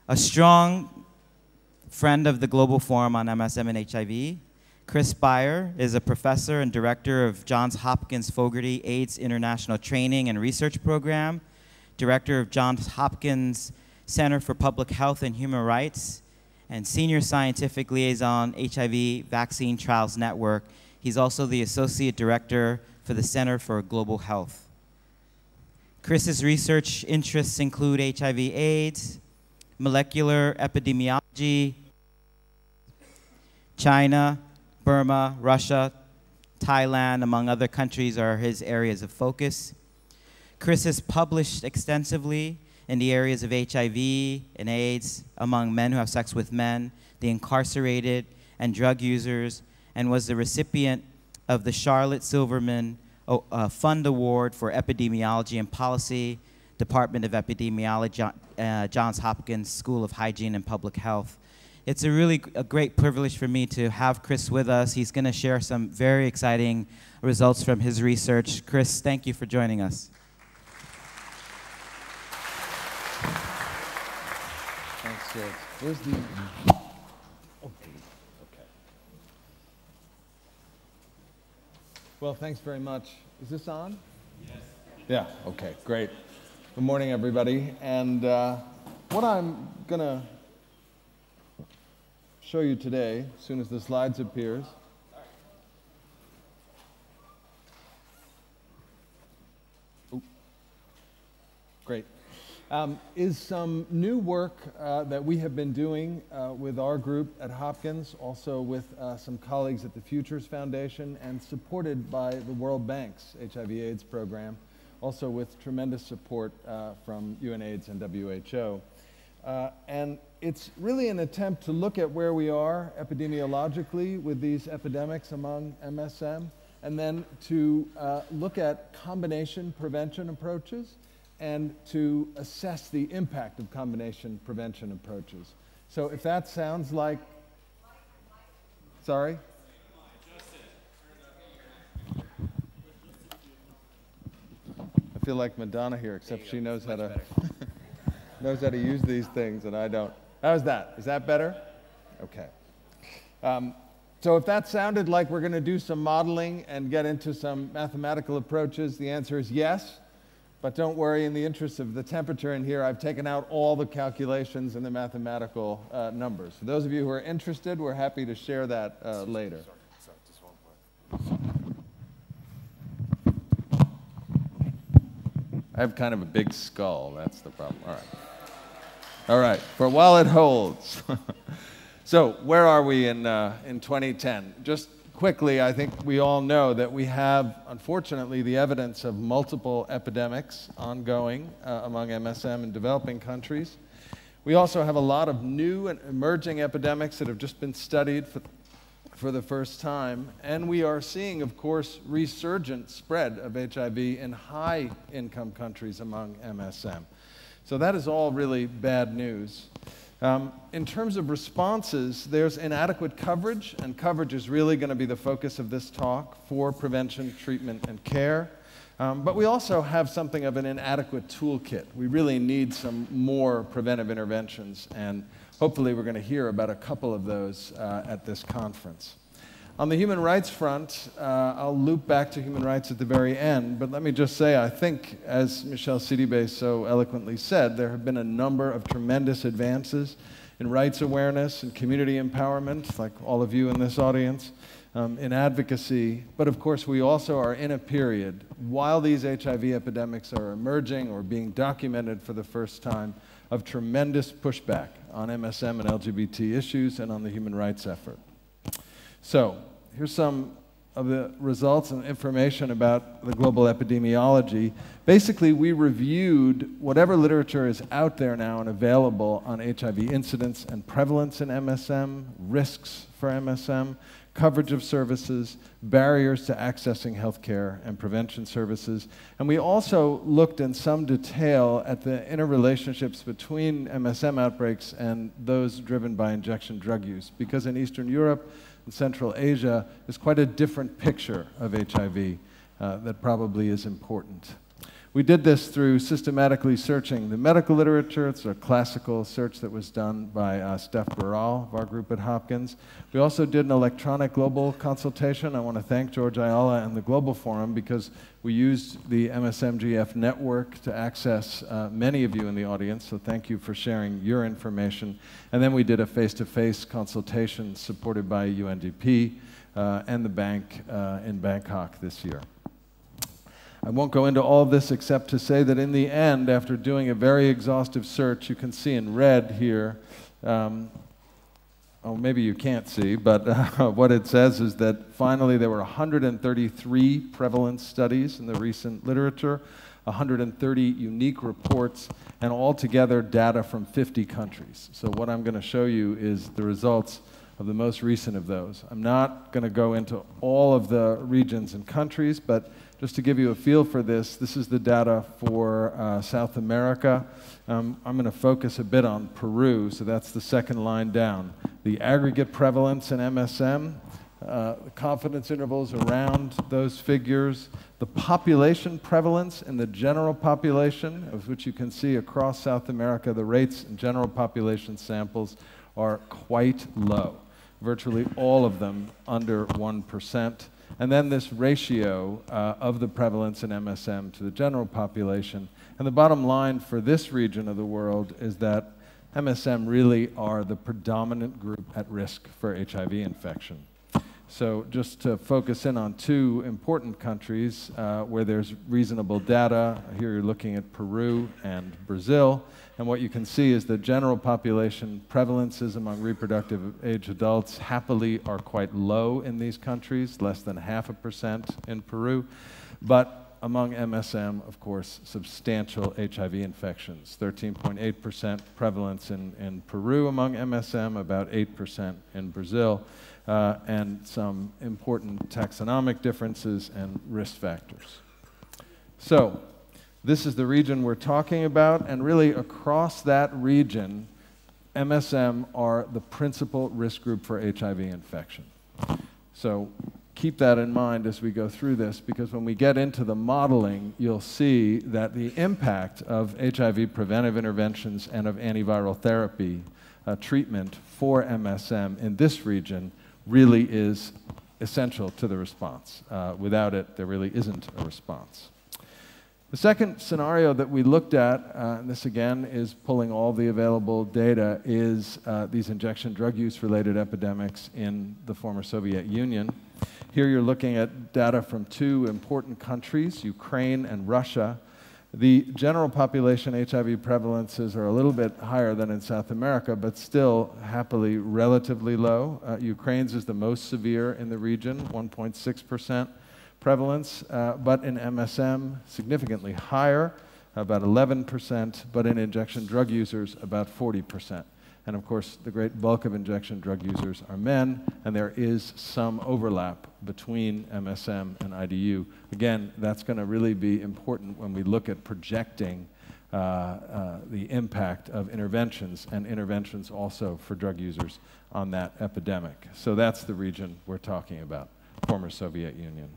A strong friend of the Global Forum on MSM and HIV, Chris Beyrer is a professor and director of Johns Hopkins Fogarty AIDS International Training and Research Program, director of Johns Hopkins Center for Public Health and Human Rights, and senior scientific liaison HIV Vaccine Trials Network. He's also the associate director for the Center for Global Health. Chris's research interests include HIV/AIDS, molecular epidemiology, China, Burma, Russia, Thailand, among other countries, are his areas of focus. Chris has published extensively in the areas of HIV and AIDS among men who have sex with men, the incarcerated, and drug users, and was the recipient of the Charlotte Silverman Fund Award for Epidemiology and Policy, Department of Epidemiology, Johns Hopkins School of Hygiene and Public Health. It's a great privilege for me to have Chris with us. He's going to share some very exciting results from his research. Chris, thank you for joining us. Thanks, Sid. Where's the... Okay. Well, thanks very much. Is this on? Yes. Yeah, okay, great. Good morning, everybody. And what I'm going to show you today, as soon as the slides appears, great, is some new work that we have been doing with our group at Hopkins, also with some colleagues at the Futures Foundation, and supported by the World Bank's HIV/AIDS program, also with tremendous support from UNAIDS and WHO. And it's really an attempt to look at where we are epidemiologically with these epidemics among MSM, and then to look at combination prevention approaches and to assess the impact of combination prevention approaches. So if that sounds like... Sorry? I feel like Madonna here, except she knows how to... knows how to use these things, and I don't. How's that? Is that better? Okay. So if that sounded like we're going to do some modeling and get into some mathematical approaches, the answer is yes. But don't worry, in the interest of the temperature in here, I've taken out all the calculations and the mathematical numbers. For those of you who are interested, we're happy to share that later. I have kind of a big skull, that's the problem. All right. All right, for a while it holds. So where are we in 2010? Just quickly, I think we all know that we have, unfortunately, the evidence of multiple epidemics ongoing among MSM in developing countries. We also have a lot of new and emerging epidemics that have just been studied for the first time. And we are seeing, of course, resurgent spread of HIV in high-income countries among MSM. So that is all really bad news. In terms of responses, there's inadequate coverage, and coverage is really going to be the focus of this talk for prevention, treatment, and care. But we also have something of an inadequate toolkit. We really need some more preventive interventions, and hopefully we're going to hear about a couple of those at this conference. On the human rights front, I'll loop back to human rights at the very end, but let me just say, I think, as Michel Sidibe so eloquently said, there have been a number of tremendous advances in rights awareness and community empowerment, like all of you in this audience, in advocacy. But of course, we also are in a period, while these HIV epidemics are emerging or being documented for the first time, of tremendous pushback on MSM and LGBT issues and on the human rights effort. So here's some of the results and information about the global epidemiology. Basically, we reviewed whatever literature is out there now and available on HIV incidence and prevalence in MSM, risks for MSM, coverage of services, barriers to accessing healthcare and prevention services. And we also looked in some detail at the interrelationships between MSM outbreaks and those driven by injection drug use, because in Eastern Europe and Central Asia, there's quite a different picture of HIV that probably is important. We did this through systematically searching the medical literature. It's a classical search that was done by Steph Burrell of our group at Hopkins. We also did an electronic global consultation. I want to thank George Ayala and the Global Forum because we used the MSMGF network to access many of you in the audience, so thank you for sharing your information. And then we did a face-to-face consultation supported by UNDP and the bank in Bangkok this year. I won't go into all of this except to say that in the end, after doing a very exhaustive search, you can see in red here, oh, maybe you can't see, but what it says is that finally there were 133 prevalence studies in the recent literature, 130 unique reports, and altogether data from 50 countries. So what I'm going to show you is the results of the most recent of those. I'm not going to go into all of the regions and countries, but just to give you a feel for this, this is the data for South America. I'm going to focus a bit on Peru, so that's the second line down. The aggregate prevalence in MSM, the confidence intervals around those figures, the population prevalence in the general population, of which you can see across South America, the rates in general population samples are quite low. Virtually all of them under 1%. And then this ratio of the prevalence in MSM to the general population. And the bottom line for this region of the world is that MSM really are the predominant group at risk for HIV infection. So just to focus in on two important countries where there's reasonable data, here you're looking at Peru and Brazil. And what you can see is that general population prevalences among reproductive age adults happily are quite low in these countries, less than 0.5% in Peru. But among MSM, of course, substantial HIV infections, 13.8% prevalence in Peru among MSM, about 8% in Brazil, and some important taxonomic differences and risk factors. So, this is the region we're talking about, and really across that region, MSM are the principal risk group for HIV infection. So keep that in mind as we go through this, because when we get into the modeling, you'll see that the impact of HIV preventive interventions and of antiviral therapy treatment for MSM in this region really is essential to the response. Without it, there really isn't a response. The second scenario that we looked at, and this again is pulling all the available data, is these injection drug use related epidemics in the former Soviet Union. Here you're looking at data from two important countries, Ukraine and Russia. The general population HIV prevalences are a little bit higher than in South America, but still happily relatively low. Ukraine's is the most severe in the region, 1.6%. prevalence, but in MSM, significantly higher, about 11%, but in injection drug users, about 40%. And of course, the great bulk of injection drug users are men, and there is some overlap between MSM and IDU. Again, that's going to really be important when we look at projecting the impact of interventions, and interventions also for drug users on that epidemic. So that's the region we're talking about, former Soviet Union.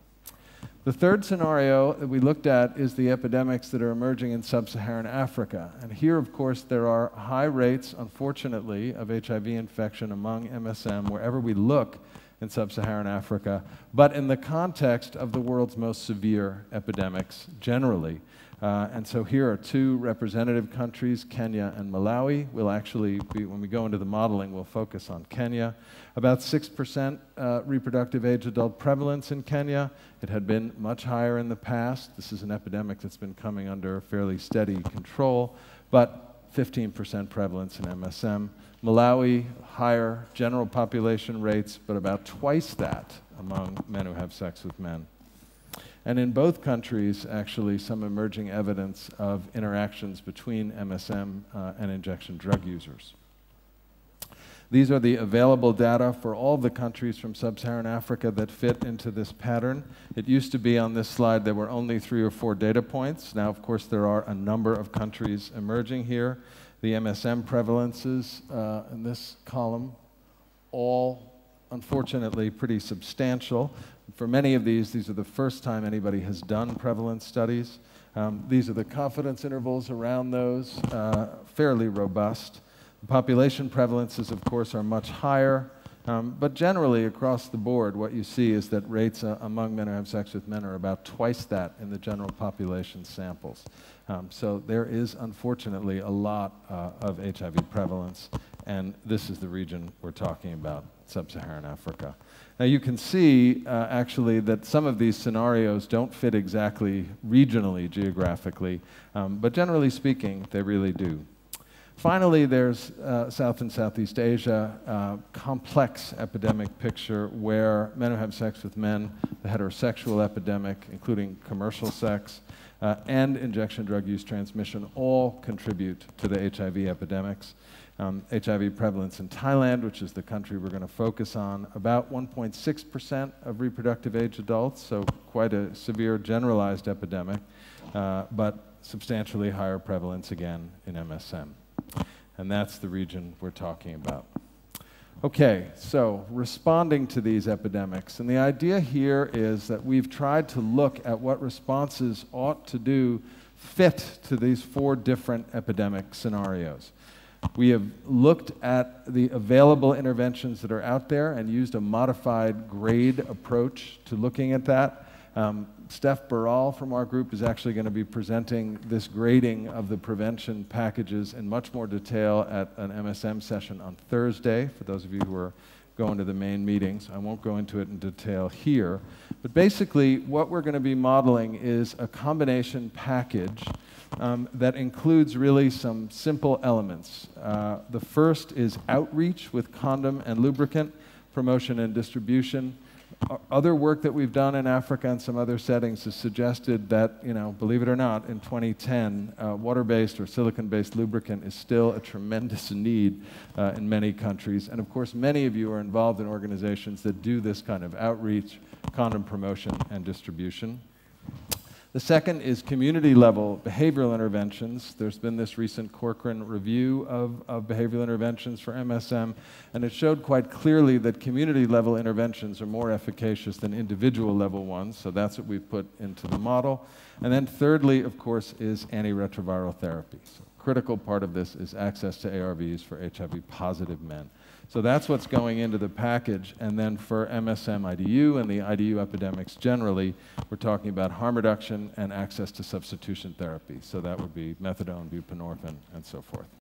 The third scenario that we looked at is the epidemics that are emerging in sub-Saharan Africa. And here, of course, there are high rates, unfortunately, of HIV infection among MSM wherever we look in sub-Saharan Africa, but in the context of the world's most severe epidemics generally. And so here are two representative countries, Kenya and Malawi. We'll actually, when we go into the modeling, we'll focus on Kenya. About 6% reproductive age adult prevalence in Kenya. It had been much higher in the past. This is an epidemic that's been coming under fairly steady control, but 15% prevalence in MSM. Malawi, higher general population rates, but about twice that among men who have sex with men. And in both countries, actually, some emerging evidence of interactions between MSM and injection drug users. These are the available data for all the countries from sub-Saharan Africa that fit into this pattern. It used to be on this slide there were only 3 or 4 data points. Now, of course, there are a number of countries emerging here. The MSM prevalences in this column, all unfortunately pretty substantial. For many of these are the first time anybody has done prevalence studies. These are the confidence intervals around those, fairly robust. The population prevalences, of course, are much higher, but generally across the board, what you see is that rates among men who have sex with men are about twice that in the general population samples. So there is, unfortunately, a lot of HIV prevalence, and this is the region we're talking about, sub-Saharan Africa. Now you can see, actually, that some of these scenarios don't fit exactly regionally, geographically, but generally speaking, they really do. Finally, there's South and Southeast Asia, complex epidemic picture where men who have sex with men, the heterosexual epidemic, including commercial sex, and injection drug use transmission all contribute to the HIV epidemics. HIV prevalence in Thailand, which is the country we're going to focus on, about 1.6% of reproductive age adults, so quite a severe generalized epidemic, but substantially higher prevalence again in MSM. And that's the region we're talking about. Okay, so responding to these epidemics, and the idea here is that we've tried to look at what responses ought to do fit to these 4 different epidemic scenarios. We have looked at the available interventions that are out there and used a modified grade approach to looking at that. Steph Baral from our group is actually going to be presenting this grading of the prevention packages in much more detail at an MSM session on Thursday, for those of you who are going to the main meetings. I won't go into it in detail here. But basically, what we're going to be modeling is a combination package that includes really some simple elements. The first is outreach with condom and lubricant, promotion and distribution. Other work that we've done in Africa and some other settings has suggested that, you know, believe it or not, in 2010, water-based or silicon-based lubricant is still a tremendous need in many countries. And of course, many of you are involved in organizations that do this kind of outreach, condom promotion, and distribution. The second is community-level behavioral interventions. There's been this recent Cochrane review of behavioral interventions for MSM, and it showed quite clearly that community-level interventions are more efficacious than individual-level ones, so that's what we've put into the model. And then thirdly, of course, is antiretroviral therapy. So a critical part of this is access to ARVs for HIV-positive men. So that's what's going into the package, and then for MSM IDU and the IDU epidemics generally, we're talking about harm reduction and access to substitution therapy. So that would be methadone, buprenorphine, and so forth.